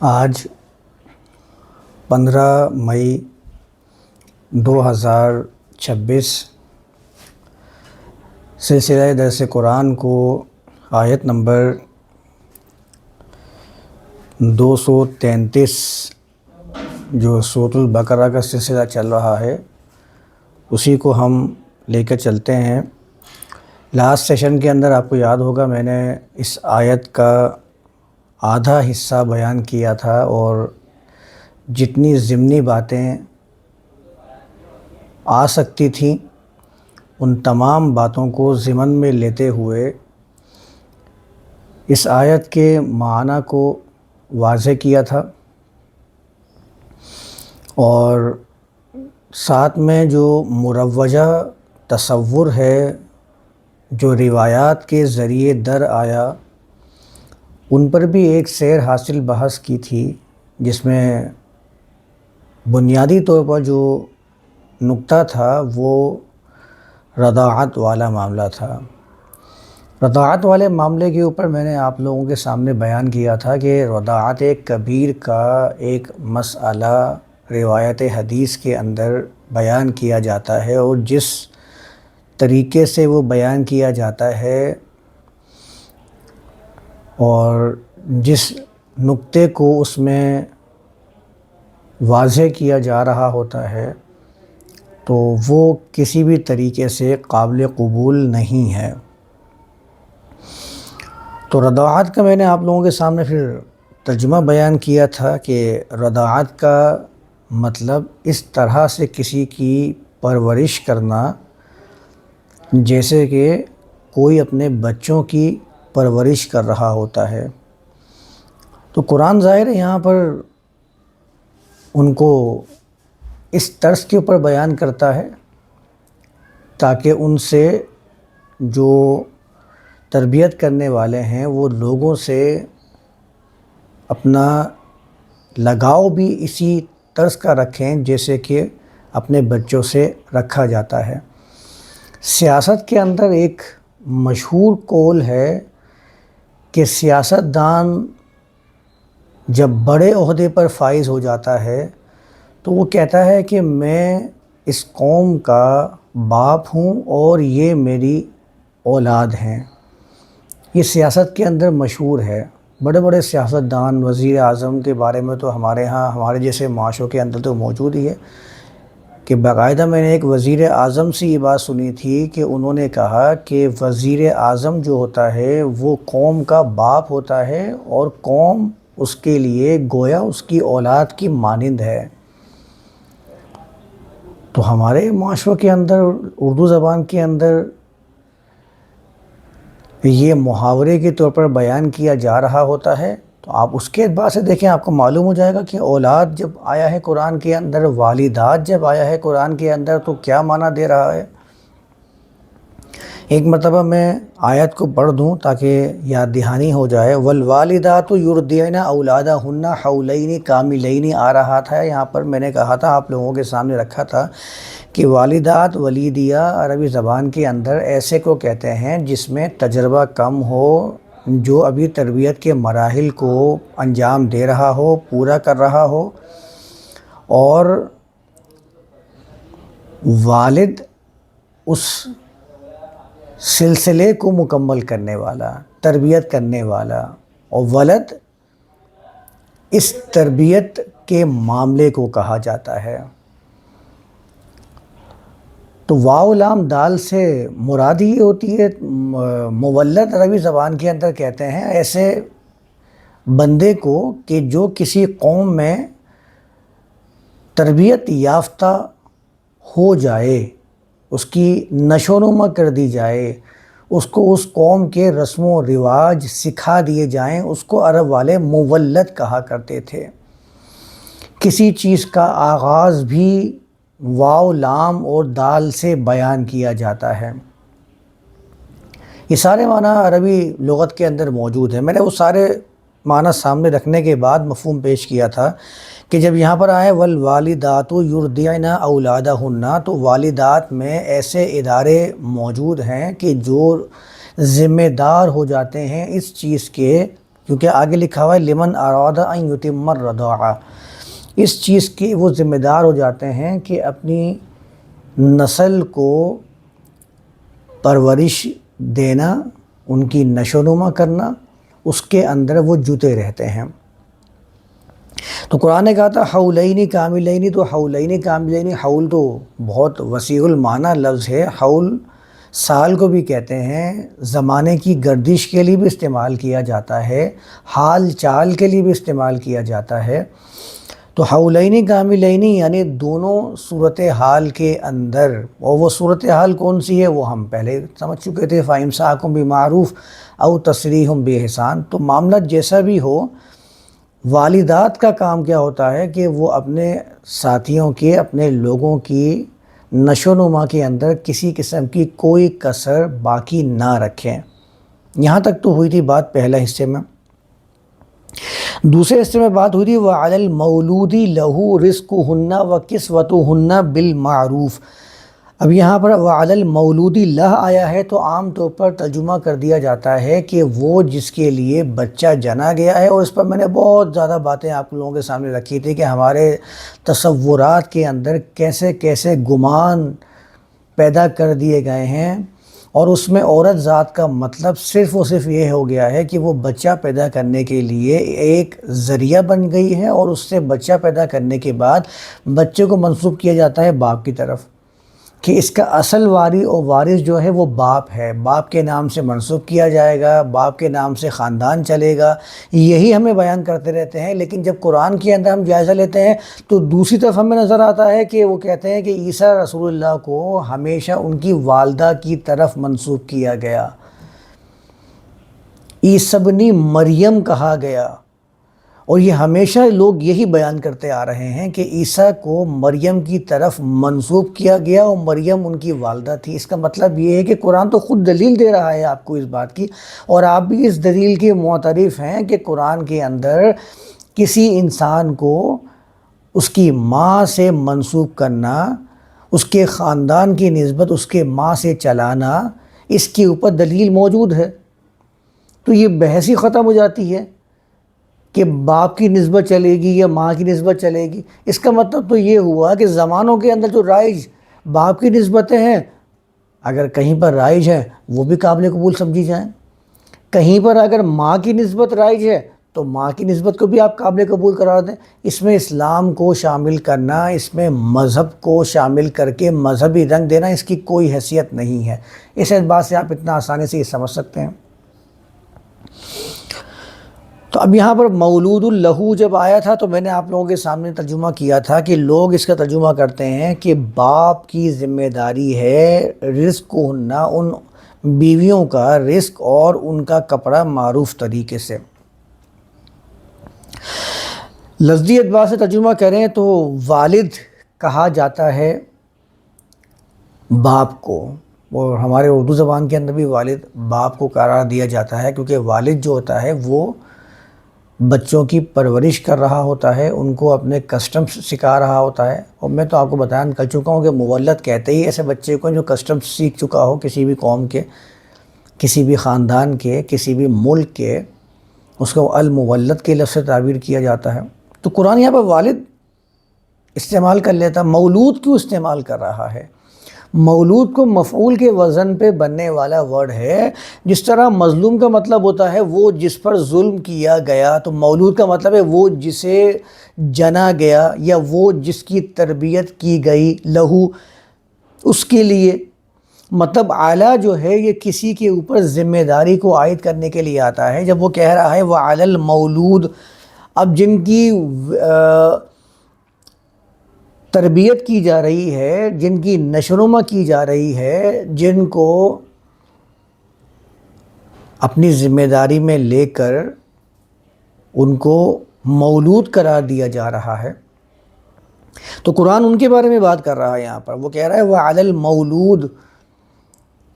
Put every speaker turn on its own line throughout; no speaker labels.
آج 15 مئی 2026 سلسلہ درس قرآن کو آیت نمبر 233 جو سورۃ البقرہ کا سلسلہ چل رہا ہے اسی کو ہم لے کر چلتے ہیں۔ لاسٹ سیشن کے اندر آپ کو یاد ہوگا میں نے اس آیت کا آدھا حصہ بیان کیا تھا اور جتنی ضمنی باتیں آ سکتی تھیں ان تمام باتوں کو ضمن میں لیتے ہوئے اس آیت کے معنی کو واضح کیا تھا، اور ساتھ میں جو مروجہ تصور ہے جو روایات کے ذریعے در آیا ان پر بھی ایک سیر حاصل بحث کی تھی، جس میں بنیادی طور پر جو نقطہ تھا وہ رضاعت والا معاملہ تھا۔ رضاعت والے معاملے کے اوپر میں نے آپ لوگوں کے سامنے بیان کیا تھا کہ رضاعت کبیر کا ایک مسئلہ روایت حدیث کے اندر بیان کیا جاتا ہے، اور جس طریقے سے وہ بیان کیا جاتا ہے اور جس نقطے کو اس میں واضح کیا جا رہا ہوتا ہے تو وہ کسی بھی طریقے سے قابل قبول نہیں ہے۔ تو رضاعت کا میں نے آپ لوگوں کے سامنے پھر ترجمہ بیان کیا تھا کہ رضاعت کا مطلب اس طرح سے کسی کی پرورش کرنا جیسے کہ کوئی اپنے بچوں کی پرورش کر رہا ہوتا ہے۔ تو قرآن ظاہر ہے یہاں پر ان کو اس طرز کے اوپر بیان کرتا ہے تاکہ ان سے جو تربیت کرنے والے ہیں وہ لوگوں سے اپنا لگاؤ بھی اسی طرز کا رکھیں جیسے کہ اپنے بچوں سے رکھا جاتا ہے۔ سیاست کے اندر ایک مشہور قول ہے کہ سیاستدان جب بڑے عہدے پر فائز ہو جاتا ہے تو وہ کہتا ہے کہ میں اس قوم کا باپ ہوں اور یہ میری اولاد ہیں۔ یہ سیاست کے اندر مشہور ہے۔ بڑے بڑے سیاستدان، وزیر اعظم کے بارے میں تو ہمارے ہاں ہمارے جیسے معاشروں کے اندر تو موجود ہی ہے کہ باقاعدہ میں نے ایک وزیر اعظم سے یہ بات سنی تھی کہ انہوں نے کہا کہ وزیر اعظم جو ہوتا ہے وہ قوم کا باپ ہوتا ہے اور قوم اس کے لیے گویا اس کی اولاد کی مانند ہے۔ تو ہمارے معاشروں کے اندر اردو زبان کے اندر یہ محاورے کے طور پر بیان کیا جا رہا ہوتا ہے، تو آپ اس کے اعتبار سے دیکھیں، آپ کو معلوم ہو جائے گا کہ اولاد جب آیا ہے قرآن کے اندر، والدات جب آیا ہے قرآن کے اندر تو کیا معنی دے رہا ہے۔ ایک مرتبہ میں آیت کو پڑھ دوں تاکہ یاد دہانی ہو جائے۔ والوالدات یرضعن اولادہن حولین کاملین آ رہا تھا، یہاں پر میں نے کہا تھا آپ لوگوں کے سامنے رکھا تھا کہ والدات ولیدیہ عربی زبان کے اندر ایسے کو کہتے ہیں جس میں تجربہ کم ہو، جو ابھی تربیت کے مراحل کو انجام دے رہا ہو، پورا کر رہا ہو، اور والد اس سلسلے کو مکمل کرنے والا، تربیت کرنے والا، اور ولد اس تربیت کے معاملے کو کہا جاتا ہے۔ تو واو لام دال سے مراد یہ ہوتی ہے مولد، عربی زبان کے اندر کہتے ہیں ایسے بندے کو کہ جو کسی قوم میں تربیت یافتہ ہو جائے، اس کی نشو و نما کر دی جائے، اس کو اس قوم کے رسم و رواج سکھا دیے جائیں، اس کو عرب والے مولد کہا کرتے تھے۔ کسی چیز کا آغاز بھی واو لام اور دال سے بیان کیا جاتا ہے۔ یہ سارے معنی عربی لغت کے اندر موجود ہیں۔ میں نے وہ سارے معنی سامنے رکھنے کے بعد مفہوم پیش کیا تھا کہ جب یہاں پر آئے والوالدات یرضعن اولادہن، تو والدات میں ایسے ادارے موجود ہیں کہ جو ذمہ دار ہو جاتے ہیں اس چیز کے کیونکہ آگے لکھا ہوا ہے لمن اراد ان یتم الرضاعہ، اس چیز کے وہ ذمہ دار ہو جاتے ہیں کہ اپنی نسل کو پرورش دینا، ان کی نشو و نما کرنا، اس کے اندر وہ جتے رہتے ہیں۔ تو قرآن نے کہا تھا حولین کاملین، تو حولین کاملین، حول تو بہت وسیع المعنی لفظ ہے، حول سال کو بھی کہتے ہیں، زمانے کی گردش کے لیے بھی استعمال کیا جاتا ہے، حال چال کے لیے بھی استعمال کیا جاتا ہے۔ تو حولین کاملین یعنی دونوں صورتحال کے اندر، اور وہ صورتحال کون سی ہے وہ ہم پہلے سمجھ چکے تھے، فَإِمْسَاكٌ بِمَعْرُوفٍ أَوْ تَسْرِيحٌ بِإِحْسَان۔ تو معاملہ جیسا بھی ہو، والدات کا کام کیا ہوتا ہے کہ وہ اپنے ساتھیوں کے، اپنے لوگوں کی نشو و نما کے اندر کسی قسم کی کوئی کسر باقی نہ رکھیں۔ یہاں تک تو ہوئی تھی بات پہلا حصے میں۔ دوسرے حصے میں بات ہوئی تھی وَعَلَى الْمَوْلُودِ لَهُ رِزْقُهُنَّ وَكِسْوَتُهُنَّ بِالْمَعْرُوفِ۔ اب یہاں پر وَعَلَى الْمَوْلُودِ لَہ آیا ہے تو عام طور پر ترجمہ کر دیا جاتا ہے کہ وہ جس کے لیے بچہ جنا گیا ہے، اور اس پر میں نے بہت زیادہ باتیں آپ لوگوں کے سامنے رکھی تھی کہ ہمارے تصورات کے اندر کیسے کیسے گمان پیدا کر دیے گئے ہیں، اور اس میں عورت ذات کا مطلب صرف اور صرف یہ ہو گیا ہے کہ وہ بچہ پیدا کرنے کے لیے ایک ذریعہ بن گئی ہے، اور اس سے بچہ پیدا کرنے کے بعد بچے کو منسوب کیا جاتا ہے باپ کی طرف، کہ اس کا اصل وارث جو ہے وہ باپ ہے، باپ کے نام سے منسوب کیا جائے گا، باپ کے نام سے خاندان چلے گا، یہی ہمیں بیان کرتے رہتے ہیں۔ لیکن جب قرآن کے اندر ہم جائزہ لیتے ہیں تو دوسری طرف ہمیں نظر آتا ہے کہ وہ کہتے ہیں کہ عیسیٰ رسول اللہ کو ہمیشہ ان کی والدہ کی طرف منسوب کیا گیا، عیسی ابن مریم کہا گیا، اور یہ ہمیشہ لوگ یہی بیان کرتے آ رہے ہیں کہ عیسیٰ کو مریم کی طرف منسوب کیا گیا اور مریم ان کی والدہ تھی۔ اس کا مطلب یہ ہے کہ قرآن تو خود دلیل دے رہا ہے آپ کو اس بات کی، اور آپ بھی اس دلیل کے معترف ہیں کہ قرآن کے اندر کسی انسان کو اس کی ماں سے منسوب کرنا، اس کے خاندان کی نسبت اس کے ماں سے چلانا، اس کے اوپر دلیل موجود ہے۔ تو یہ بحث ہی ختم ہو جاتی ہے کہ باپ کی نسبت چلے گی یا ماں کی نسبت چلے گی۔ اس کا مطلب تو یہ ہوا کہ زمانوں کے اندر جو رائج باپ کی نسبتیں ہیں، اگر کہیں پر رائج ہیں وہ بھی قابل قبول سمجھی جائیں، کہیں پر اگر ماں کی نسبت رائج ہے تو ماں کی نسبت کو بھی آپ قابل قبول قرار دیں۔ اس میں اسلام کو شامل کرنا، اس میں مذہب کو شامل کر کے مذہبی رنگ دینا، اس کی کوئی حیثیت نہیں ہے۔ اس اعتبار سے آپ اتنا آسانی سے یہ سمجھ سکتے ہیں۔ تو اب یہاں پر مولود لہو جب آیا تھا تو میں نے آپ لوگوں کے سامنے ترجمہ کیا تھا کہ لوگ اس کا ترجمہ کرتے ہیں کہ باپ کی ذمہ داری ہے رزق ہونا، ان بیویوں کا رزق اور ان کا کپڑا معروف طریقے سے۔ لفظی اعتبار سے ترجمہ کریں تو والد کہا جاتا ہے باپ کو، اور ہمارے اردو زبان کے اندر بھی والد باپ کو قرار دیا جاتا ہے، کیونکہ والد جو ہوتا ہے وہ بچوں کی پرورش کر رہا ہوتا ہے، ان کو اپنے کسٹمز سکھا رہا ہوتا ہے۔ اور میں تو آپ کو بیان کر چکا ہوں کہ مولد کہتے ہی ایسے بچے کو جو کسٹمز سیکھ چکا ہو کسی بھی قوم کے، کسی بھی خاندان کے، کسی بھی ملک کے، اس کو المولد کے لفظ سے تعبیر کیا جاتا ہے۔ تو قرآن یہاں پر والد استعمال کر لیتا، مولود کیوں استعمال کر رہا ہے؟ مولود کو مفعول کے وزن پہ بننے والا ورڈ ہے۔ جس طرح مظلوم کا مطلب ہوتا ہے وہ جس پر ظلم کیا گیا، تو مولود کا مطلب ہے وہ جسے جنا گیا یا وہ جس کی تربیت کی گئی، لہو، اس کے لیے۔ مطلب اعلیٰ جو ہے یہ کسی کے اوپر ذمہ داری کو عائد کرنے کے لیے آتا ہے۔ جب وہ کہہ رہا ہے وَعَلَى الْمَوْلُودِ، اب جن کی تربیت کی جا رہی ہے، جن کی نشو و نما کی جا رہی ہے، جن کو اپنی ذمہ داری میں لے کر ان کو مولود قرار دیا جا رہا ہے، تو قرآن ان کے بارے میں بات کر رہا ہے۔ یہاں پر وہ کہہ رہا ہے وَعَلَى الْمَوْلُودِ،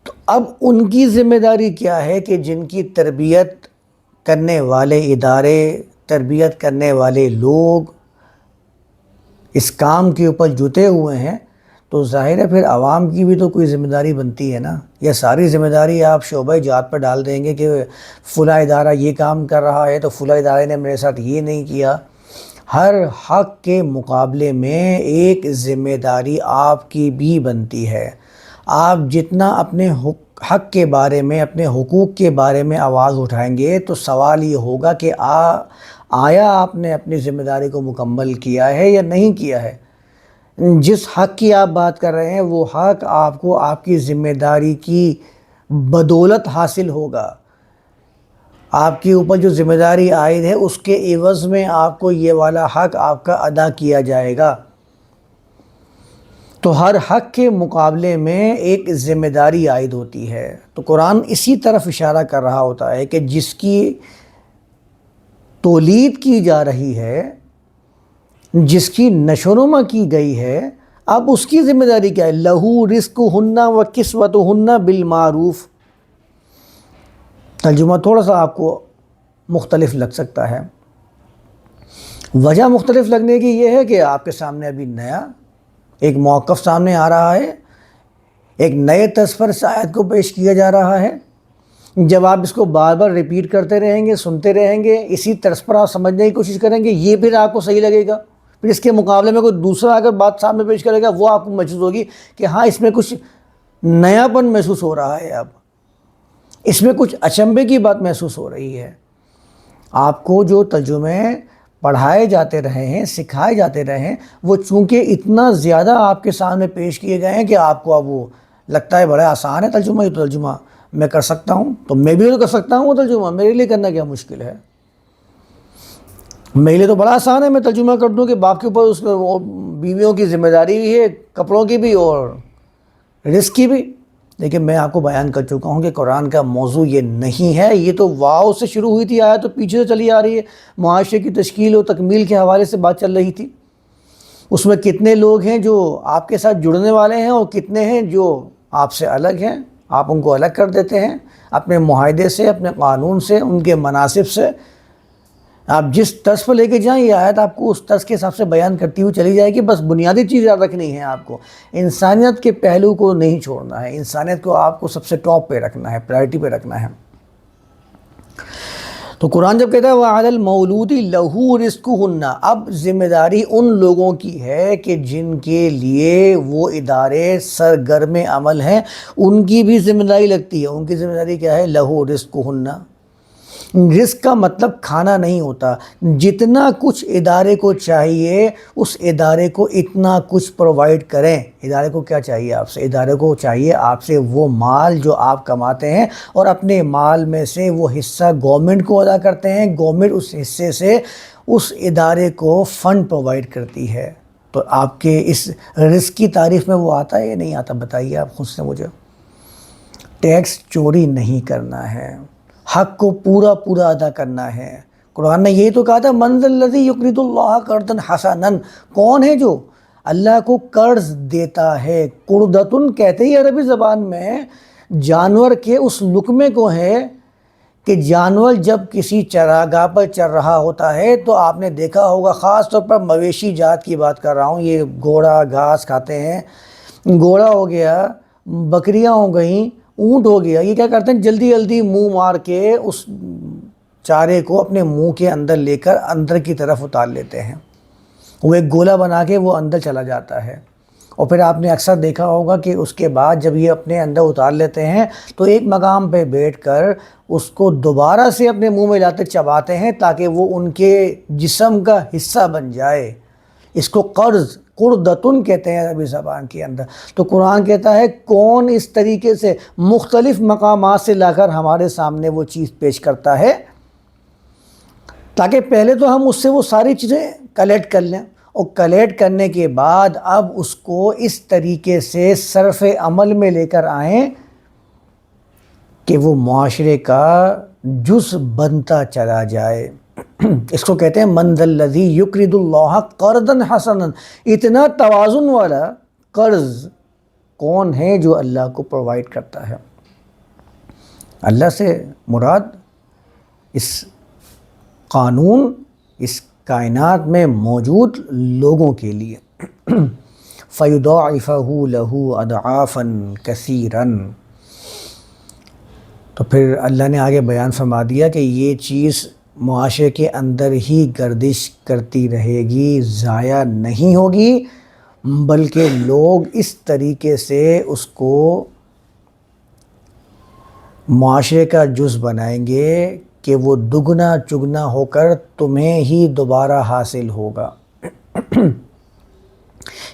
تو اب ان کی ذمہ داری کیا ہے کہ جن کی تربیت کرنے والے ادارے، تربیت کرنے والے لوگ اس کام کے اوپر جتے ہوئے ہیں، تو ظاہر ہے پھر عوام کی بھی تو کوئی ذمہ داری بنتی ہے نا. یا ساری ذمہ داری آپ شعبہ جات پر ڈال دیں گے کہ فلاں ادارہ یہ کام کر رہا ہے تو فلاں ادارے نے میرے ساتھ یہ نہیں کیا. ہر حق کے مقابلے میں ایک ذمہ داری آپ کی بھی بنتی ہے. آپ جتنا اپنے حق کے بارے میں، اپنے حقوق کے بارے میں آواز اٹھائیں گے تو سوال یہ ہوگا کہ آیا آپ نے اپنی ذمہ داری کو مکمل کیا ہے یا نہیں کیا ہے. جس حق کی آپ بات کر رہے ہیں وہ حق آپ کو آپ کی ذمہ داری کی بدولت حاصل ہوگا. آپ کے اوپر جو ذمہ داری عائد ہے اس کے عوض میں آپ کو یہ والا حق آپ کا ادا کیا جائے گا. تو ہر حق کے مقابلے میں ایک ذمہ داری عائد ہوتی ہے. تو قرآن اسی طرف اشارہ کر رہا ہوتا ہے کہ جس کی تولید کی جا رہی ہے، جس کی نشو و نما کی گئی ہے، اب اس کی ذمہ داری کیا ہے؟ لہو رزقہن و کسوتہن بالمعروف. ترجمہ تھوڑا سا آپ کو مختلف لگ سکتا ہے. وجہ مختلف لگنے کی یہ ہے کہ آپ کے سامنے ابھی نیا ایک موقف سامنے آ رہا ہے، ایک نئے طرز پر اس آیت کو پیش کیا جا رہا ہے. جب آپ اس کو بار بار ریپیٹ کرتے رہیں گے، سنتے رہیں گے، اسی طرز پر آپ سمجھنے کی کوشش کریں گے، یہ پھر آپ کو صحیح لگے گا. پھر اس کے مقابلے میں کوئی دوسرا اگر بات سامنے پیش کرے گا وہ آپ کو محسوس ہوگی کہ ہاں اس میں کچھ نیا پن محسوس ہو رہا ہے، اب اس میں کچھ اچنبھے کی بات محسوس ہو رہی ہے. آپ کو جو ترجمے پڑھائے جاتے رہے ہیں، سکھائے جاتے رہے ہیں، وہ چونکہ اتنا زیادہ آپ کے سامنے پیش کیے گئے ہیں کہ آپ کو اب وہ لگتا ہے بڑا آسان ہے ترجمہ، یہ ترجمہ میں کر سکتا ہوں، تو میں بھی تو کر سکتا ہوں وہ ترجمہ، میرے لیے کرنا کیا مشکل ہے. میرے لیے تو بڑا آسان ہے، میں ترجمہ کر دوں کہ باپ کے اوپر اس بیویوں کی ذمہ داری بھی ہے، کپڑوں کی بھی اور رزق کی بھی. لیکن میں آپ کو بیان کر چکا ہوں کہ قرآن کا موضوع یہ نہیں ہے. یہ تو واو سے شروع ہوئی تھی آیت، تو پیچھے سے چلی آ رہی ہے. معاشرے کی تشکیل و تکمیل کے حوالے سے بات چل رہی تھی. اس میں کتنے لوگ ہیں جو آپ کے ساتھ جڑنے والے ہیں اور کتنے ہیں جو آپ سے الگ ہیں. آپ ان کو الگ کر دیتے ہیں اپنے معاہدے سے، اپنے قانون سے، ان کے مناسب سے. آپ جس طرز پر لے کے جائیں یہ آیت آپ کو اس طرز کے حساب سے بیان کرتی ہوئی چلی جائے گی. بس بنیادی چیز یاد رکھنی ہے آپ کو، انسانیت کے پہلو کو نہیں چھوڑنا ہے. انسانیت کو آپ کو سب سے ٹاپ پہ رکھنا ہے، پرائرٹی پہ رکھنا ہے. تو قرآن جب کہتا ہے وَعَلَى الْمَوْلُودِ لَهُ رِزْقُهُنَّ، اب ذمہ داری ان لوگوں کی ہے کہ جن کے لیے وہ ادارے سرگرم عمل ہیں، ان کی بھی ذمہ داری لگتی ہے. ان کی ذمہ داری کیا ہے؟ لَهُ رِزْقُهُنَّ. رزق کا مطلب کھانا نہیں ہوتا. جتنا کچھ ادارے کو چاہیے اس ادارے کو اتنا کچھ پرووائڈ کریں. ادارے کو کیا چاہیے آپ سے؟ ادارے کو چاہیے آپ سے وہ مال جو آپ کماتے ہیں اور اپنے مال میں سے وہ حصہ گورنمنٹ کو ادا کرتے ہیں. گورنمنٹ اس حصے سے اس ادارے کو فنڈ پرووائڈ کرتی ہے. تو آپ کے اس رزق کی تعریف میں وہ آتا ہے یا نہیں آتا؟ بتائیے آپ خود سے مجھے. ٹیکس چوری نہیں کرنا ہے، حق کو پورا پورا ادا کرنا ہے. قرآن نے یہی تو کہا تھا من ذا الذی یقرض اللہ قرضا حسنا. کون ہے جو اللہ کو قرض دیتا ہے؟ قرضۃ کہتے ہیں عربی زبان میں جانور کے اس لقمے کو ہے کہ جانور جب کسی چراگاہ پر چر رہا ہوتا ہے تو آپ نے دیکھا ہوگا، خاص طور پر مویشی جات کی بات کر رہا ہوں، یہ گھوڑا گھاس کھاتے ہیں. گھوڑا ہو گیا، بکریاں ہو گئیں، اونٹ ہو گیا، یہ کیا کرتے ہیں جلدی جلدی منہ مار کے اس چارے کو اپنے منہ کے اندر لے کر اندر کی طرف اتار لیتے ہیں. وہ ایک گولا بنا کے وہ اندر چلا جاتا ہے. اور پھر آپ نے اکثر دیکھا ہوگا کہ اس کے بعد جب یہ اپنے اندر اتار لیتے ہیں تو ایک مقام پہ بیٹھ کر اس کو دوبارہ سے اپنے منہ میں لاتے چباتے ہیں تاکہ وہ ان کے جسم کا حصہ بن جائے. اس کو قرضۃ کہتے ہیں عربی زبان کے اندر. تو قرآن کہتا ہے کون اس طریقے سے مختلف مقامات سے لا کر ہمارے سامنے وہ چیز پیش کرتا ہے تاکہ پہلے تو ہم اس سے وہ ساری چیزیں کلیکٹ کر لیں، اور کلیکٹ کرنے کے بعد اب اس کو اس طریقے سے صرف عمل میں لے کر آئیں کہ وہ معاشرے کا جز بنتا چلا جائے. اس کو کہتے ہیں من ذا الذی یقرض اللہ قرضا حسنا. اتنا توازن والا قرض کون ہے جو اللہ کو پرووائڈ کرتا ہے؟ اللہ سے مراد اس قانون، اس کائنات میں موجود لوگوں کے لیے. فَيُضَاعِفَهُ لَهُ أَضْعَافًا كَثِيرًا۔ تو پھر اللہ نے آگے بیان فرما دیا کہ یہ چیز معاشرے کے اندر ہی گردش کرتی رہے گی، ضائع نہیں ہوگی، بلکہ لوگ اس طریقے سے اس کو معاشرے کا جز بنائیں گے کہ وہ دگنا چگنا ہو کر تمہیں ہی دوبارہ حاصل ہوگا۔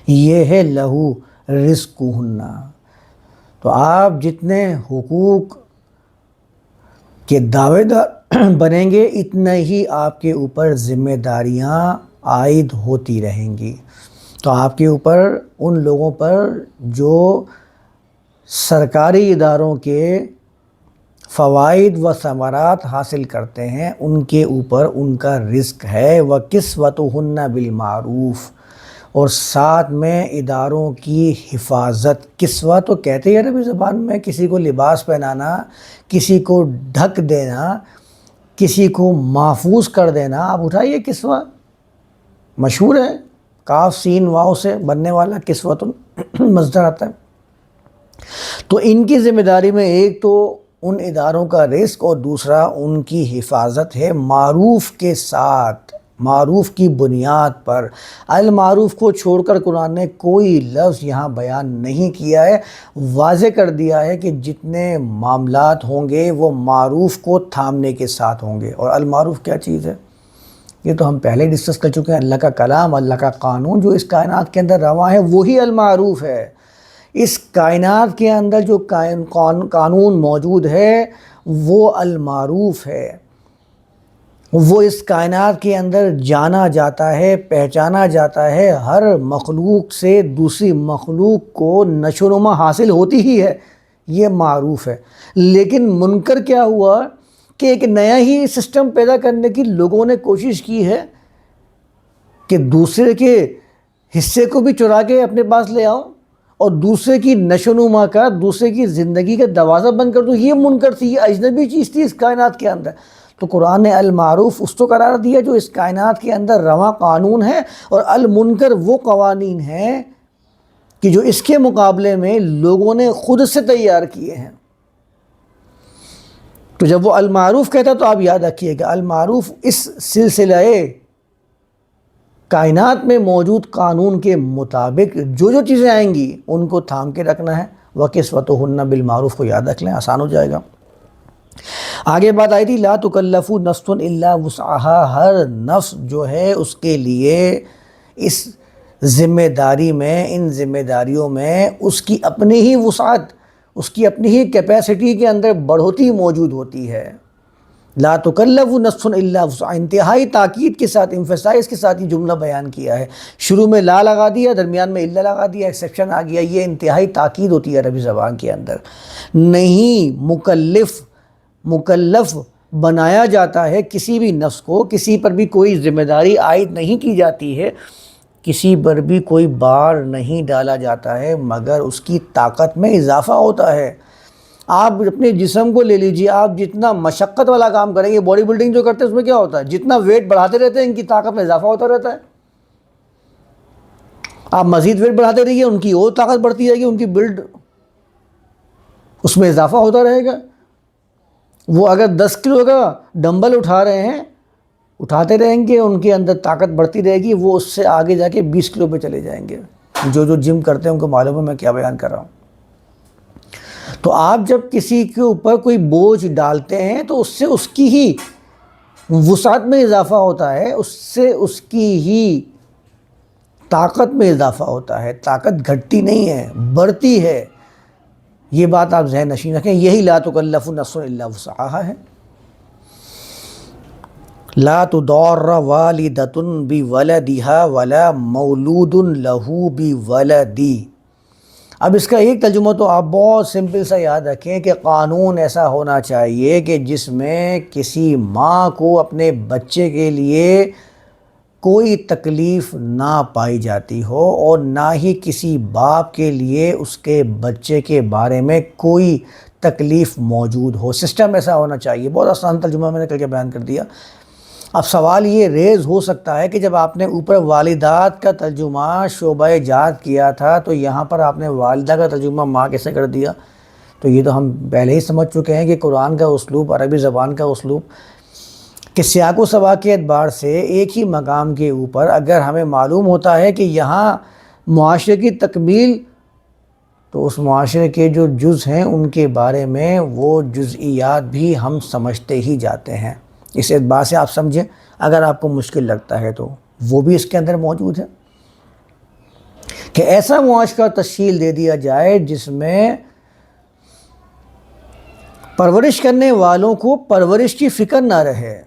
یہ ہے لہو رزقہن۔ تو آپ جتنے حقوق کے دعوے دار بنیں گے، اتنا ہی آپ کے اوپر ذمہ داریاں عائد ہوتی رہیں گی۔ تو آپ کے اوپر، ان لوگوں پر جو سرکاری اداروں کے فوائد و ثمرات حاصل کرتے ہیں، ان کے اوپر ان کا رزق ہے۔ وَكِسْوَتُهُنَّ بِالْمَعْرُوفِ، اور ساتھ میں اداروں کی حفاظت۔ کسوہ تو کہتے ہیں عربی زبان میں کسی کو لباس پہنانا، کسی کو ڈھک دینا، کسی کو محفوظ کر دینا۔ آپ اٹھائیے کسوہ، مشہور ہے، کاف سین واو سے بننے والا کسوتن مصدر آتا ہے۔ تو ان کی ذمہ داری میں ایک تو ان اداروں کا رزق، اور دوسرا ان کی حفاظت ہے معروف کے ساتھ، معروف کی بنیاد پر۔ المعروف کو چھوڑ کر قرآن نے کوئی لفظ یہاں بیان نہیں کیا ہے، واضح کر دیا ہے کہ جتنے معاملات ہوں گے وہ معروف کو تھامنے کے ساتھ ہوں گے۔ اور المعروف کیا چیز ہے؟ یہ تو ہم پہلے ڈسکس کر چکے ہیں۔ اللہ کا کلام، اللہ کا قانون جو اس کائنات کے اندر رواں ہے، وہی المعروف ہے۔ اس کائنات کے اندر جو قانون موجود ہے وہ المعروف ہے۔ وہ اس کائنات کے اندر جانا جاتا ہے، پہچانا جاتا ہے۔ ہر مخلوق سے دوسری مخلوق کو نشو و نما حاصل ہوتی ہی ہے، یہ معروف ہے۔ لیکن منکر کیا ہوا کہ ایک نیا ہی سسٹم پیدا کرنے کی لوگوں نے کوشش کی ہے کہ دوسرے کے حصے کو بھی چرا کے اپنے پاس لے آؤ، اور دوسرے کی نشو و نما کا، دوسرے کی زندگی کا دروازہ بند کر دو۔ یہ منکر تھی، یہ اجنبی چیز تھی اس کائنات کے اندر۔ تو قرآن نے المعروف اس کو قرار دیا جو اس کائنات کے اندر رواں قانون ہے، اور المنکر وہ قوانین ہیں کہ جو اس کے مقابلے میں لوگوں نے خود سے تیار کیے ہیں۔ تو جب وہ المعروف کہتا تو آپ یاد رکھیے کہ المعروف اس سلسلہ کائنات میں موجود قانون کے مطابق جو چیزیں آئیں گی ان کو تھام کے رکھنا ہے۔ وَكِسْوَتُهُنَّ بِالْمَعْرُوف کو یاد رکھ لیں، آسان ہو جائے گا۔ آگے بات آئی تھی لا تکلف نفس الا وسعها۔ ہر نفس جو ہے اس کے لیے اس ذمہ داری میں، ان ذمہ داریوں میں اس کی اپنی ہی وسعت، اس کی اپنی ہی کیپیسٹی کے اندر بڑھوتی موجود ہوتی ہے۔ لا تکلف نفس الا وسعها، انتہائی تاکید کے ساتھ، ایمفیسائز کے ساتھ یہ جملہ بیان کیا ہے۔ شروع میں لا لگا دیا، درمیان میں الا لگا دیا، ایکسیپشن آ گیا۔ یہ انتہائی تاکید ہوتی ہے عربی زبان کے اندر۔ نہیں مکلف بنایا جاتا ہے کسی بھی نفس کو، کسی پر بھی کوئی ذمہ داری عائد نہیں کی جاتی ہے، کسی پر بھی کوئی بار نہیں ڈالا جاتا ہے، مگر اس کی طاقت میں اضافہ ہوتا ہے۔ آپ اپنے جسم کو لے لیجیے، آپ جتنا مشقت والا کام کریں گے، باڈی بلڈنگ جو کرتے ہیں اس میں کیا ہوتا ہے، جتنا ویٹ بڑھاتے رہتے ہیں ان کی طاقت میں اضافہ ہوتا رہتا ہے۔ آپ مزید ویٹ بڑھاتے رہیے، ان کی اور طاقت بڑھتی جائے گی، ان کی بلڈ اس میں اضافہ ہوتا رہے گا۔ وہ اگر 10 کلو کا ڈمبل اٹھا رہے ہیں، اٹھاتے رہیں گے، ان کے اندر طاقت بڑھتی رہے گی، وہ اس سے آگے جا کے 20 کلو پہ چلے جائیں گے۔ جو جم کرتے ہیں ان کو معلوم ہے میں کیا بیان کر رہا ہوں۔ تو آپ جب کسی کے اوپر کوئی بوجھ ڈالتے ہیں تو اس سے اس کی ہی وسعت میں اضافہ ہوتا ہے، اس سے اس کی ہی طاقت میں اضافہ ہوتا ہے۔ طاقت گھٹتی نہیں ہے، بڑھتی ہے۔ یہ بات آپ ذہن نشین رکھیں، یہی لا تکلف نفس الا وسعها ہے۔ لا تضار والدۃ بولدها ولا مولود له بولد۔ اب اس کا ایک ترجمہ تو آپ بہت سمپل سا یاد رکھیں کہ قانون ایسا ہونا چاہیے کہ جس میں کسی ماں کو اپنے بچے کے لیے کوئی تکلیف نہ پائی جاتی ہو، اور نہ ہی کسی باپ کے لیے اس کے بچے کے بارے میں کوئی تکلیف موجود ہو۔ سسٹم ایسا ہونا چاہیے۔ بہت آسان ترجمہ میں نے کر کے بیان کر دیا اب سوال یہ ریز ہو سکتا ہے کہ جب آپ نے اوپر والدات کا ترجمہ شعبہ جات کیا تھا تو یہاں پر آپ نے والدہ کا ترجمہ ماں کیسے کر دیا؟ تو یہ تو ہم پہلے ہی سمجھ چکے ہیں کہ قرآن کا اسلوب، عربی زبان کا اسلوب، کہ سیاق و سباق کے اعتبار سے ایک ہی مقام کے اوپر اگر ہمیں معلوم ہوتا ہے کہ یہاں معاشرے کی تکمیل، تو اس معاشرے کے جو جز ہیں ان کے بارے میں وہ جزئیات بھی ہم سمجھتے ہی جاتے ہیں۔ اس اعتبار سے آپ سمجھیں، اگر آپ کو مشکل لگتا ہے تو وہ بھی اس کے اندر موجود ہے کہ ایسا معاشرہ تشکیل دے دیا جائے جس میں پرورش کرنے والوں کو پرورش کی فکر نہ رہے،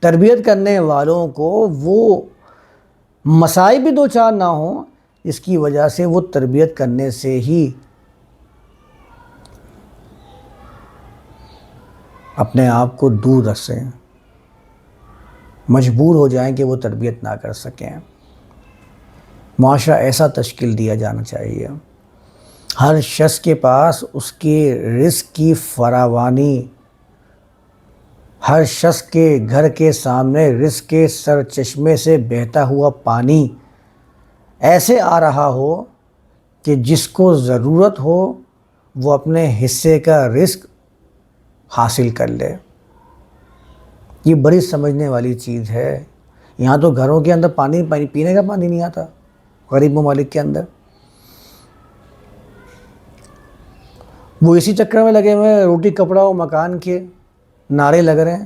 تربیت کرنے والوں کو وہ مسائل بھی دوچار نہ ہوں جس کی وجہ سے وہ تربیت کرنے سے ہی اپنے آپ کو دور رکھیں، مجبور ہو جائیں کہ وہ تربیت نہ کر سکیں۔ معاشرہ ایسا تشکیل دیا جانا چاہیے، ہر شخص کے پاس اس کے رزق کی فراوانی، ہر شخص کے گھر کے سامنے رزق کے سر چشمے سے بہتا ہوا پانی ایسے آ رہا ہو کہ جس کو ضرورت ہو وہ اپنے حصے کا رزق حاصل کر لے۔ یہ بڑی سمجھنے والی چیز ہے۔ یہاں تو گھروں کے اندر پانی پینے کا پانی نہیں آتا، غریب ممالک کے اندر وہ اسی چکر میں لگے ہوئے ہیں، روٹی کپڑا و مکان کے نعرے لگ رہے ہیں،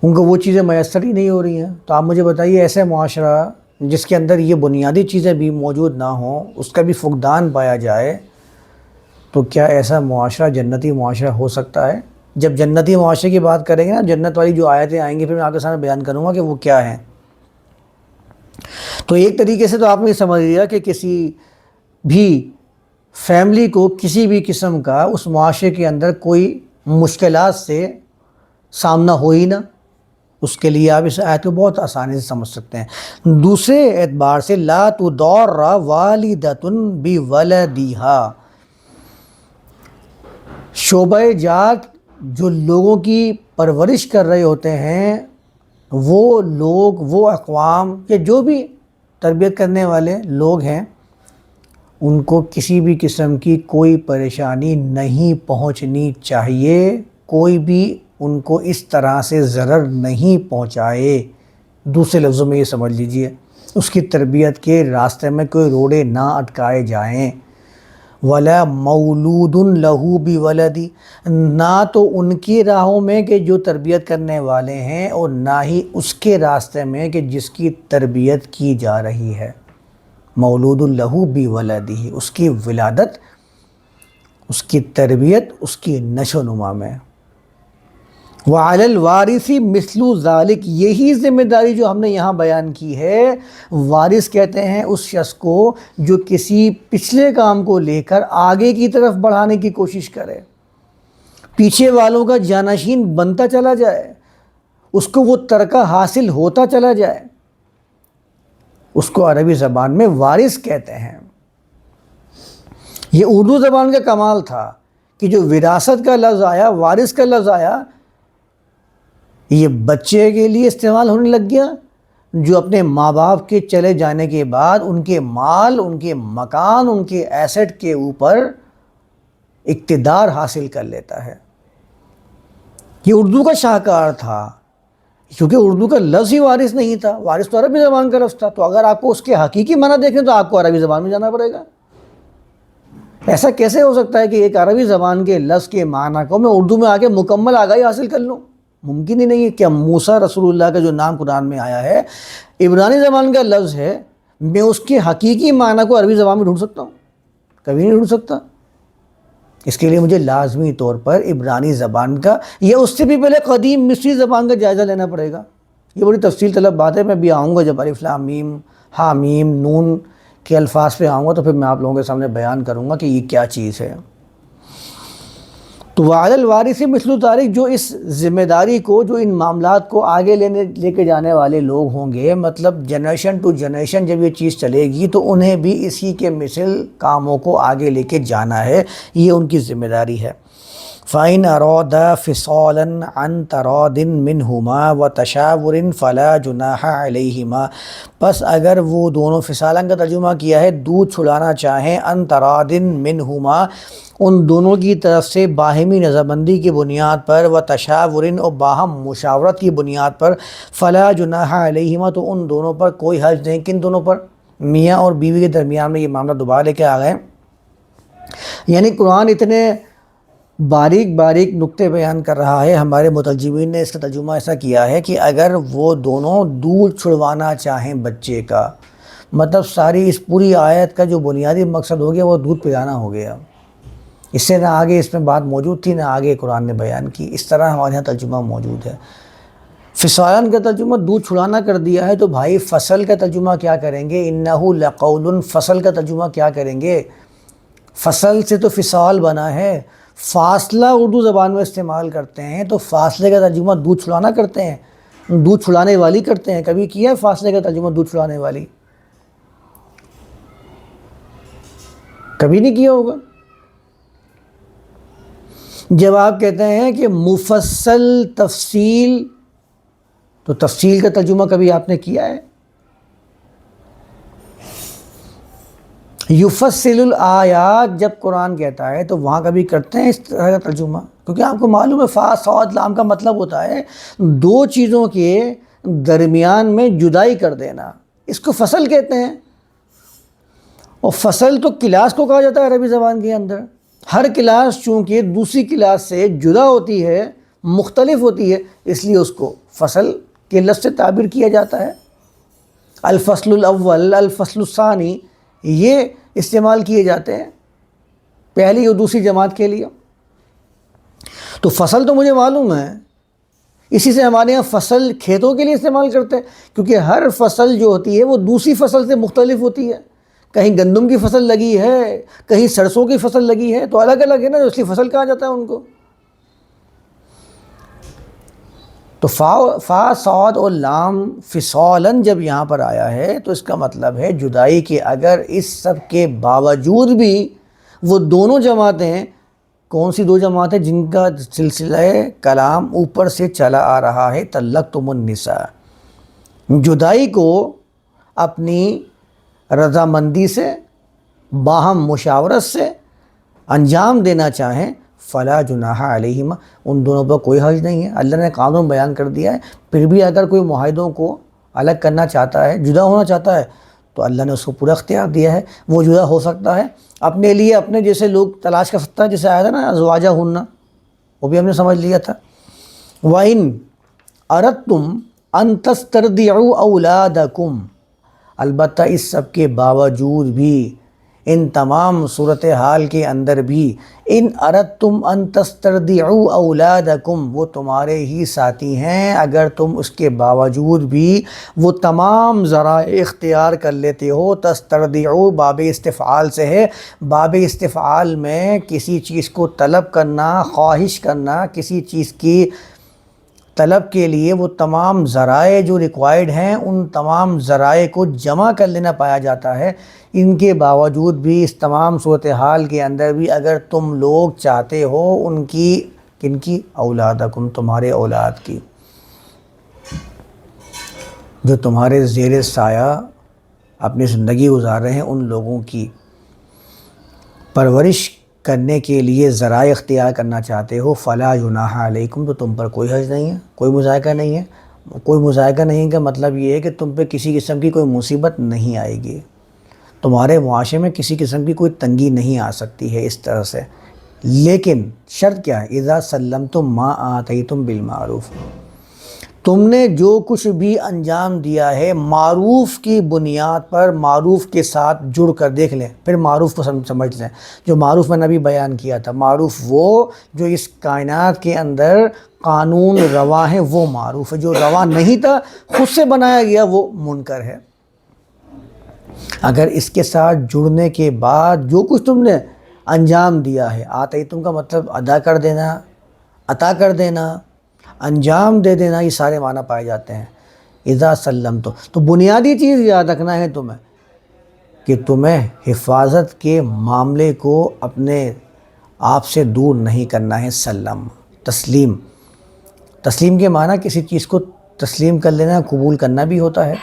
ان کو وہ چیزیں میسر ہی نہیں ہو رہی ہیں۔ تو آپ مجھے بتائیے، ایسے معاشرہ جس کے اندر یہ بنیادی چیزیں بھی موجود نہ ہوں، اس کا بھی فقدان پایا جائے، تو کیا ایسا معاشرہ جنتی معاشرہ ہو سکتا ہے؟ جب جنتی معاشرے کی بات کریں گے نا، جنت والی جو آیتیں آئیں گی پھر میں آپ کے سامنے بیان کروں گا کہ وہ کیا ہیں۔ تو ایک طریقے سے تو آپ نے سمجھ لیا کہ کسی بھی فیملی کو کسی بھی قسم کا اس معاشرے کے اندر کوئی مشکلات سے سامنا ہو ہی نہ، اس کے لیے آپ اس آیت کو بہت آسانی سے سمجھ سکتے ہیں۔ دوسرے اعتبار سے لا تضار والدۃ بولدہا، شعبہ جات جو لوگوں کی پرورش کر رہے ہوتے ہیں، وہ لوگ، وہ اقوام کہ جو بھی تربیت کرنے والے لوگ ہیں، ان کو کسی بھی قسم کی کوئی پریشانی نہیں پہنچنی چاہیے، کوئی بھی ان کو اس طرح سے ضرر نہیں پہنچائے۔ دوسرے لفظوں میں یہ سمجھ لیجئے، اس کی تربیت کے راستے میں کوئی روڑے نہ اٹکائے جائیں۔ وَلَا مَوْلُودٌ لَهُ بِوَلَدِ، نہ تو ان کی راہوں میں کہ جو تربیت کرنے والے ہیں، اور نہ ہی اس کے راستے میں کہ جس کی تربیت کی جا رہی ہے۔ مولود لہو بولدہ، اس کی ولادت، اس کی تربیت، اس کی نشو و نما میں۔ وعلی الوارث مثل ذلک، یہی ذمہ داری جو ہم نے یہاں بیان کی ہے، وارث کہتے ہیں اس شخص کو جو کسی پچھلے کام کو لے کر آگے کی طرف بڑھانے کی کوشش کرے، پیچھے والوں کا جانشین بنتا چلا جائے، اس کو وہ ترکہ حاصل ہوتا چلا جائے، اس کو عربی زبان میں وارث کہتے ہیں۔ یہ اردو زبان کا کمال تھا کہ جو وراثت کا لفظ آیا، وارث کا لفظ آیا، یہ بچے کے لیے استعمال ہونے لگ گیا جو اپنے ماں باپ کے چلے جانے کے بعد ان کے مال، ان کے مکان، ان کے ایسٹ کے اوپر اقتدار حاصل کر لیتا ہے۔ یہ اردو کا شاہکار تھا، کیونکہ اردو کا لفظ ہی وارث نہیں تھا، وارث تو عربی زبان کا لفظ تھا۔ تو اگر آپ کو اس کے حقیقی معنی دیکھیں تو آپ کو عربی زبان میں جانا پڑے گا۔ ایسا کیسے ہو سکتا ہے کہ ایک عربی زبان کے لفظ کے معنی کو میں اردو میں آ کے مکمل آگاہی حاصل کر لوں؟ ممکن ہی نہیں ہے۔ کیا موسیٰ رسول اللہ کا جو نام قرآن میں آیا ہے عبرانی زبان کا لفظ ہے، میں اس کے حقیقی معنی کو عربی زبان میں ڈھونڈ سکتا ہوں؟ کبھی نہیں ڈھونڈ سکتا۔ اس کے لیے مجھے لازمی طور پر عبرانی زبان کا یا اس سے بھی پہلے قدیم مصری زبان کا جائزہ لینا پڑے گا۔ یہ بڑی تفصیل طلب بات ہے، میں بھی آؤں گا جب الف لام میم ہا میم نون کے الفاظ پہ آؤں گا تو پھر میں آپ لوگوں کے سامنے بیان کروں گا کہ یہ کیا چیز ہے۔ تو وعلی الوارث مثل ذلک، جو اس ذمہ داری کو، جو ان معاملات کو آگے لے کے جانے والے لوگ ہوں گے، مطلب جنریشن ٹو جنریشن جب یہ چیز چلے گی تو انہیں بھی اسی کے مثل کاموں کو آگے لے کے جانا ہے، یہ ان کی ذمہ داری ہے۔ فَإِنْ أَرَادَا فِصَالًا عَنْ تَرَادٍ مِّنْهُمَا وَتَشَاوُرٍ فَلَا جُنَاحَ عَلَيْهِمَا، پس اگر وہ دونوں، فصالاً کا ترجمہ کیا ہے دودھ چھڑانا چاہیں، عن تراد منہما، ان دونوں کی طرف سے باہمی رضامندی کی بنیاد پر، و تشاور، اور باہم مشاورت کی بنیاد پر، فلا جناح علیہما، تو ان دونوں پر کوئی حرج نہیں۔ کن دونوں پر؟ میاں اور بیوی کے درمیان میں یہ معاملہ دوبارہ لے کے آ گئے۔ یعنی قرآن اتنے باریک باریک نقطے بیان کر رہا ہے، ہمارے مترجمین نے اس کا ترجمہ ایسا کیا ہے کہ اگر وہ دونوں دودھ چھڑوانا چاہیں بچے کا، مطلب ساری اس پوری آیت کا جو بنیادی مقصد ہو گیا وہ دودھ پلانا ہو گیا۔ اس سے نہ آگے اس میں بات موجود تھی، نہ آگے قرآن نے بیان کی، اس طرح ہمارے یہاں ترجمہ موجود ہے۔ فصالاً کا ترجمہ دودھ چھڑانا کر دیا ہے، تو بھائی فصل کا ترجمہ کیا کریں گے؟ انہ لقول، فصل کا ترجمہ کیا کریں گے؟ فصل سے تو فصال بنا ہے، فاصلہ اردو زبان میں استعمال کرتے ہیں، تو فاصلے کا ترجمہ دودھ چھڑانا کرتے ہیں، دودھ چھڑانے والی کرتے ہیں۔ کبھی کیا ہے فاصلے کا ترجمہ دودھ چھڑانے والی؟ کبھی نہیں کیا ہوگا۔ جب آپ کہتے ہیں کہ مفصل تفصیل، تو تفصیل کا ترجمہ کبھی آپ نے کیا ہے؟ یفصل الآیات جب قرآن کہتا ہے تو وہاں کبھی کرتے ہیں اس طرح کا ترجمہ؟ کیونکہ آپ کو معلوم ہے فا صاد لام کا مطلب ہوتا ہے دو چیزوں کے درمیان میں جدائی کر دینا، اس کو فصل کہتے ہیں۔ اور فصل تو کلاس کو کہا جاتا ہے عربی زبان کے اندر۔ ہر کلاس چونکہ دوسری کلاس سے جدا ہوتی ہے، مختلف ہوتی ہے، اس لیے اس کو فصل کے لفظ سے تعبیر کیا جاتا ہے۔ الفصل الاول، الفصل الثانی، یہ استعمال کیے جاتے ہیں پہلی اور دوسری جماعت کے لیے۔ تو فصل تو مجھے معلوم ہے، اسی سے ہمارے یہاں فصل کھیتوں کے لیے استعمال کرتے ہیں، کیونکہ ہر فصل جو ہوتی ہے وہ دوسری فصل سے مختلف ہوتی ہے۔ کہیں گندم کی فصل لگی ہے، کہیں سرسوں کی فصل لگی ہے، تو الگ الگ ہے نا، اس لیے فصل کہا جاتا ہے ان کو۔ تو فا صاد اور لام فصالاً جب یہاں پر آیا ہے تو اس کا مطلب ہے جدائی کے۔ اگر اس سب کے باوجود بھی وہ دونوں جماعتیں، کون سی دو جماعتیں جن کا سلسلہ کلام اوپر سے چلا آ رہا ہے، طلقتم النساء، جدائی کو اپنی رضامندی سے، باہم مشاورت سے انجام دینا چاہیں، فلا جناح علیہما، ان دونوں پر کوئی حرج نہیں ہے۔ اللہ نے قانون بیان کر دیا ہے، پھر بھی اگر کوئی معاہدوں کو الگ کرنا چاہتا ہے، جدا ہونا چاہتا ہے، تو اللہ نے اس کو پورا اختیار دیا ہے، وہ جدا ہو سکتا ہے اپنے لیے، اپنے جیسے لوگ تلاش کر سکتا ہے، جیسے آیا تھا نا ازواجہن، وہ بھی ہم نے سمجھ لیا تھا۔ وَإِنْ أَرَدْتُمْ أَن تَسْتَرْضِعُوا أَوْلَادَكُمْ، البتہ اس سب کے باوجود بھی، ان تمام صورتحال کے اندر بھی، ان اردتم ان تسترضعوا اولادکم، وہ تمہارے ہی ساتھی ہیں، اگر تم اس کے باوجود بھی وہ تمام ذرائع اختیار کر لیتے ہو۔ تسترضعوا باب استفعال سے ہے، باب استفعال میں کسی چیز کو طلب کرنا، خواہش کرنا، کسی چیز کی طلب کے لیے وہ تمام ذرائع جو ریکوائرڈ ہیں، ان تمام ذرائع کو جمع کر لینا پایا جاتا ہے۔ ان کے باوجود بھی، اس تمام صورتحال کے اندر بھی، اگر تم لوگ چاہتے ہو ان کی، کن کی؟ اولادکم، تمہارے اولاد کی، جو تمہارے زیر سایہ اپنی زندگی گزار رہے ہیں، ان لوگوں کی پرورش کرنے کے لیے ذرائع اختیار کرنا چاہتے ہو، فلا جناح علیکم، تو تم پر کوئی حرج نہیں ہے، کوئی مذائقہ نہیں ہے۔ کوئی مذائقہ نہیں کا مطلب یہ ہے کہ تم پہ کسی قسم کی کوئی مصیبت نہیں آئے گی، تمہارے معاشرے میں کسی قسم کی کوئی تنگی نہیں آ سکتی ہے اس طرح سے۔ لیکن شرط کیا ہے؟ اذا سلمتم ما آتیتم بالمعروف، تم نے جو کچھ بھی انجام دیا ہے معروف کی بنیاد پر، معروف کے ساتھ جڑ کر دیکھ لیں، پھر معروف کو سمجھ لیں۔ جو معروف میں نے ابھی بیان کیا تھا، معروف وہ جو اس کائنات کے اندر قانون روا ہے، وہ معروف ہے۔ جو روا نہیں تھا، خود سے بنایا گیا، وہ منکر ہے۔ اگر اس کے ساتھ جڑنے کے بعد جو کچھ تم نے انجام دیا ہے، آتیتم کا مطلب ادا کر دینا، عطا کر دینا، انجام دے دینا، یہ سارے معنی پائے جاتے ہیں۔ اذا سلمتم، تو بنیادی چیز یاد رکھنا ہے تمہیں کہ تمہیں حفاظت کے معاملے کو اپنے آپ سے دور نہیں کرنا ہے سلم، تسلیم۔ تسلیم کے معنی کسی چیز کو تسلیم کر لینا، قبول کرنا بھی ہوتا ہے،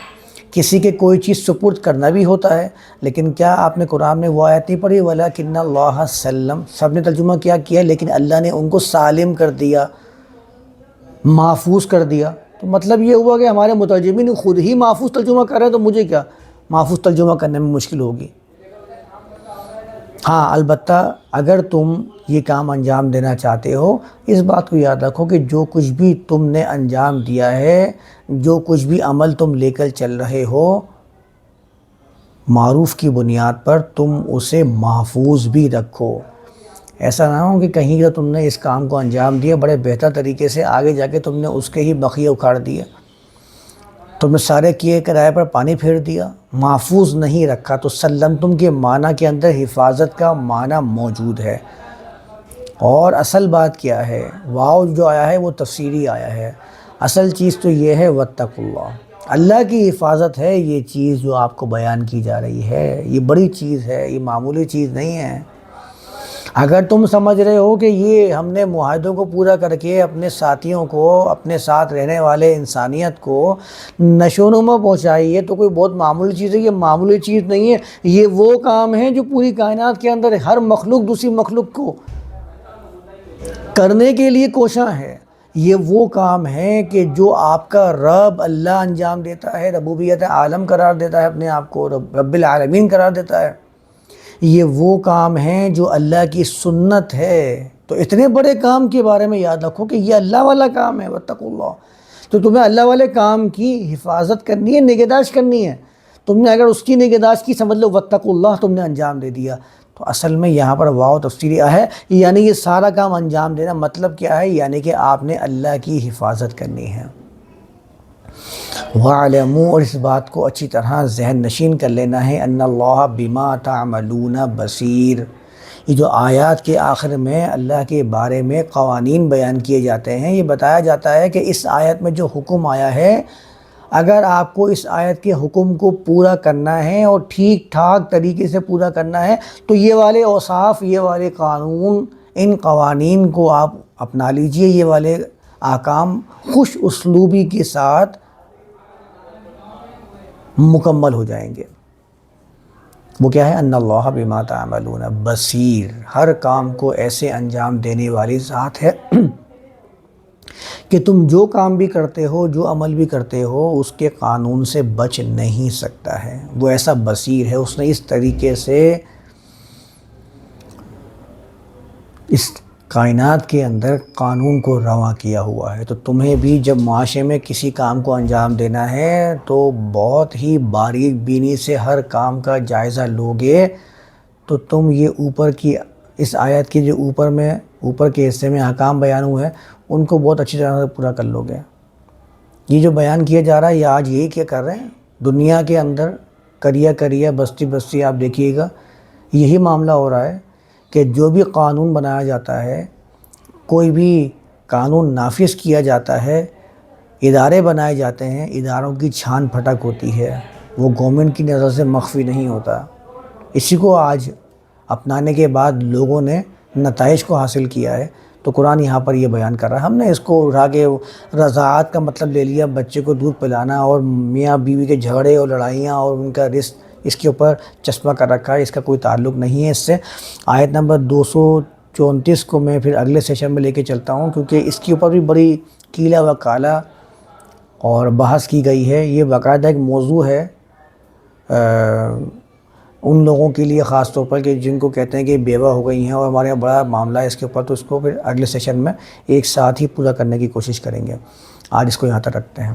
کسی کے کوئی چیز سپرد کرنا بھی ہوتا ہے۔ لیکن کیا آپ نے قرآن میں وہ آیت نہیں پڑھی وَلَكِنَّ اللَّهَ سَلَّمَ؟ سب نے ترجمہ کیا لیکن اللہ نے ان کو سالم کر دیا، محفوظ کر دیا۔ تو مطلب یہ ہوا کہ ہمارے مترجمین خود ہی محفوظ ترجمہ کر رہے ہیں، تو مجھے کیا محفوظ ترجمہ کرنے میں مشکل ہوگی۔ ہاں البتہ اگر تم یہ کام انجام دینا چاہتے ہو، اس بات کو یاد رکھو کہ جو کچھ بھی تم نے انجام دیا ہے، جو کچھ بھی عمل تم لے کر چل رہے ہو، معروف کی بنیاد پر تم اسے محفوظ بھی رکھو۔ ایسا نہ ہو کہ کہیں کہ تم نے اس کام کو انجام دیا بڑے بہتر طریقے سے، آگے جا کے تم نے اس کے ہی بقیہ اکھاڑ دیا، تم نے سارے کیے کرائے پر پانی پھیر دیا، محفوظ نہیں رکھا۔ تو سلمتم کے معنی کے اندر حفاظت کا معنی موجود ہے۔ اور اصل بات کیا ہے، واو جو آیا ہے وہ تفسیری آیا ہے، اصل چیز تو یہ ہے واتقوا اللہ، اللہ کی حفاظت ہے یہ چیز جو آپ کو بیان کی جا رہی ہے۔ یہ بڑی چیز ہے، یہ معمولی چیز نہیں ہے۔ اگر تم سمجھ رہے ہو کہ یہ ہم نے معاہدوں کو پورا کر کے اپنے ساتھیوں کو، اپنے ساتھ رہنے والے انسانیت کو نشو و نما پہنچائی ہے تو کوئی بہت معمولی چیز ہے، یہ معمولی چیز نہیں ہے۔ یہ وہ کام ہے جو پوری کائنات کے اندر ہر مخلوق دوسری مخلوق کو کرنے کے لیے کوشاں ہے۔ یہ وہ کام ہے کہ جو آپ کا رب اللہ انجام دیتا ہے، ربوبیت عالم قرار دیتا ہے اپنے آپ کو، رب العالمین قرار دیتا ہے۔ یہ وہ کام ہیں جو اللہ کی سنت ہے۔ تو اتنے بڑے کام کے بارے میں یاد رکھو کہ یہ اللہ والا کام ہے، واتقوا اللہ۔ تو تمہیں اللہ والے کام کی حفاظت کرنی ہے، نگہداشت کرنی ہے۔ تم نے اگر اس کی نگہداشت کی، سمجھ لو واتقوا اللہ تم نے انجام دے دیا۔ تو اصل میں یہاں پر واو تفسیری ہے، یعنی یہ سارا کام انجام دینا مطلب کیا ہے، یعنی کہ آپ نے اللہ کی حفاظت کرنی ہے۔ وَاعْلَمُوا، اور اس بات کو اچھی طرح ذہن نشین کر لینا ہے، ان اللہ بما تعملون بصیر۔ یہ جو آیات کے آخر میں اللہ کے بارے میں قوانین بیان کیے جاتے ہیں، یہ بتایا جاتا ہے کہ اس آیت میں جو حکم آیا ہے، اگر آپ کو اس آیت کے حکم کو پورا کرنا ہے اور ٹھیک ٹھاک طریقے سے پورا کرنا ہے تو یہ والے اوصاف، یہ والے قانون، ان قوانین کو آپ اپنا لیجئے، یہ والے احکام خوش اسلوبی کے ساتھ مکمل ہو جائیں گے۔ وہ کیا ہے، ان اللہ بما تعملون بصیر، ہر کام کو ایسے انجام دینے والی ذات ہے کہ تم جو کام بھی کرتے ہو، جو عمل بھی کرتے ہو، اس کے قانون سے بچ نہیں سکتا ہے۔ وہ ایسا بصیر ہے، اس نے اس طریقے سے اس کائنات کے اندر قانون کو رواں کیا ہوا ہے۔ تو تمہیں بھی جب معاشرے میں کسی کام کو انجام دینا ہے تو بہت ہی باریک بینی سے ہر کام کا جائزہ لوگے، تو تم یہ اوپر کی اس آیت کی جو اوپر کے حصے میں احکام بیان ہوئے ہیں ان کو بہت اچھی طرح سے پورا کر لوگے۔ یہ جو بیان کیا جا رہا ہے، یہ آج یہی کیا کر رہے ہیں دنیا کے اندر، کریا بستی بستی آپ دیکھیے گا یہی معاملہ ہو رہا ہے کہ جو بھی قانون بنایا جاتا ہے، کوئی بھی قانون نافذ کیا جاتا ہے، ادارے بنائے جاتے ہیں، اداروں کی چھان پھٹک ہوتی ہے، وہ گورنمنٹ کی نظر سے مخفی نہیں ہوتا۔ اسی کو آج اپنانے کے بعد لوگوں نے نتائج کو حاصل کیا ہے۔ تو قرآن یہاں پر یہ بیان کر رہا ہے۔ ہم نے اس کو اٹھا کے رضاعت کا مطلب لے لیا، بچے کو دودھ پلانا، اور میاں بیوی کے جھگڑے اور لڑائیاں اور ان کا رشت اس کے اوپر چشمہ کر رکھا ہے۔ اس کا کوئی تعلق نہیں ہے اس سے۔ آیت نمبر 234 کو میں پھر اگلے سیشن میں لے کے چلتا ہوں، کیونکہ اس کے اوپر بھی بڑی کیلا و کالا اور بحث کی گئی ہے۔ یہ باقاعدہ ایک موضوع ہے ان لوگوں کے لیے خاص طور پر کہ جن کو کہتے ہیں کہ بیوہ ہو گئی ہیں، اور ہمارے یہاں بڑا معاملہ ہے اس کے اوپر، تو اس کو پھر اگلے سیشن میں ایک ساتھ ہی پورا کرنے کی کوشش کریں گے۔ آج اس کو یہاں تک رکھتے ہیں۔